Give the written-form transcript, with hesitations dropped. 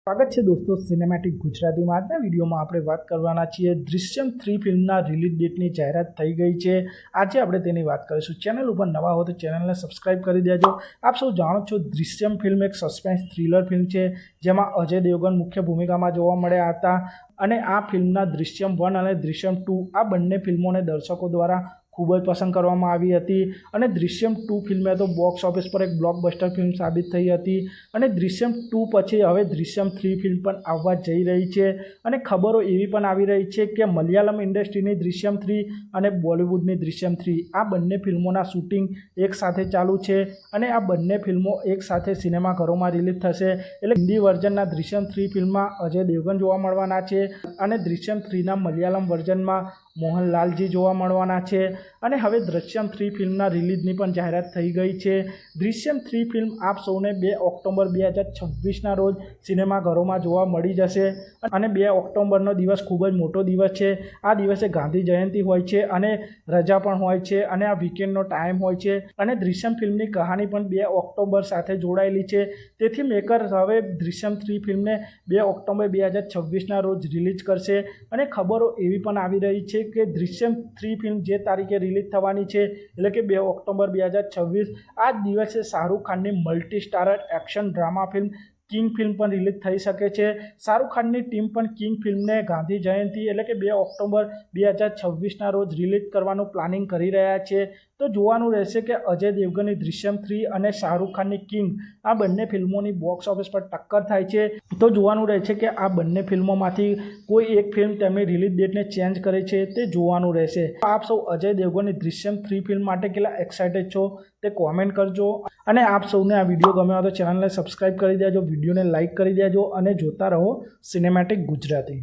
સ્વાગત છે દોસ્તો સિનેમેટિક ગુજરાતીમાં। આજના વિડીયોમાં આપણે વાત કરવાના છીએ દૃશ્યમ 3 ફિલ્મના રિલીઝ ડેટની જાહેરાત થઈ ગઈ છે। આજે આપણે તેની વાત કરીશું। ચેનલ ઉપર નવા હો તો ચેનલને સબસ્ક્રાઇબ કરી દેજો। આપ સૌ જાણો છો દૃશ્યમ ફિલ્મ એક સસ્પેન્સ થ્રિલર ફિલ્મ છે જેમાં અજય દેવગન મુખ્ય ભૂમિકામાં જોવા મળ્યા હતા અને આ ફિલ્મના દૃશ્યમ 1 અને દૃશ્યમ 2 આ બંને ફિલ્મોને દર્શકો દ્વારા ખૂબ જ પસંદ કરવામાં આવી હતી અને દૃશ્યમ 2 ફિલ્મે તો બોક્સ ઓફિસ પર એક બ્લોકબસ્ટર ફિલ્મ સાબિત થઈ હતી અને દૃશ્યમ 2 પછી હવે દૃશ્યમ 3 ફિલ્મ પણ આવવા જઈ રહી છે અને ખબરો એવી પણ આવી રહી છે કે મલયાલમ ઇન્ડસ્ટ્રીની દૃશ્યમ 3 અને બોલિવૂડની દૃશ્યમ 3 આ બંને ફિલ્મોના શૂટિંગ એકસાથે ચાલુ છે અને આ બંને ફિલ્મો એકસાથે સિનેમાઘરોમાં રિલીઝ થશે। એટલે હિન્દી વર્ઝનના દૃશ્યમ 3 ફિલ્મમાં અજય દેવગન જોવા મળવાના છે અને દૃશ્યમ 3ના મલયાલમ વર્ઝનમાં મોહનલાલજી જોવા મળવાના છે અને હવે દૃશ્યમ 3 ફિલ્મના રિલીઝની પણ જાહેરાત થઈ ગઈ છે। દૃશ્યમ 3 ફિલ્મ આપ સૌને 2 ઓક્ટોબર 2026ના રોજ સિનેમાઘરોમાં જોવા મળી જશે અને 2 ઓક્ટોબરનો દિવસ ખૂબ જ મોટો દિવસ છે। આ દિવસે ગાંધી જયંતિ હોય છે અને રજા પણ હોય છે અને આ વીકેન્ડનો ટાઈમ હોય છે અને દૃશ્યમ ફિલ્મની કહાની પણ 2 ઓક્ટોબર સાથે જોડાયેલી છે। તેથી મેકર્સ હવે દૃશ્યમ 3 ફિલ્મને 2 ઓક્ટોબર 2026ના રોજ રિલીઝ કરશે અને ખબરો એવી પણ આવી રહી છે કે દૃશ્યમ 3 ફિલ્મ જે તારીખે રિલીઝ થવાની છે એટલે કે 2 ઓક્ટોબર 2026 આ જ દિવસે શાહરૂખ ખાનની multi starrer action drama film king film પણ રિલીઝ થઈ શકે છે। શાહરૂખ ખાનની ટીમ પણ કિંગ ફિલ્મને ગાંધી જયંતિ એટલે કે 2 ઓક્ટોબર 2026ના રોજ રિલીઝ કરવાનું પ્લાનિંગ કરી રહ્યા છે। તો જોવાનું રહેશે કે અજય દેવગનની દૃશ્યમ 3 અને શાહરૂખ ખાનની કિંગ આ બંને ફિલ્મોની બોક્સ ઓફિસ પર ટક્કર થાય છે। તો જોવાનું રહેશે કે આ બંને ફિલ્મોમાંથી કોઈ એક ફિલ્મ તેમની રિલીઝ ડેટને ચેન્જ કરે છે તે જોવાનું રહેશે। આપ સૌ અજય દેવગનની દૃશ્યમ 3 ફિલ્મ માટે કેટલા એક્સાઇટેડ છો તે કોમેન્ટ કરજો અને આપ સૌને આ વિડીયો ગમ્યો હોય તો ચેનલને સબસ્ક્રાઇબ કરી દેજો, વિડીયોને લાઇક કરી દેજો અને જોતા રહો સિનેમેટિક ગુજરાતી।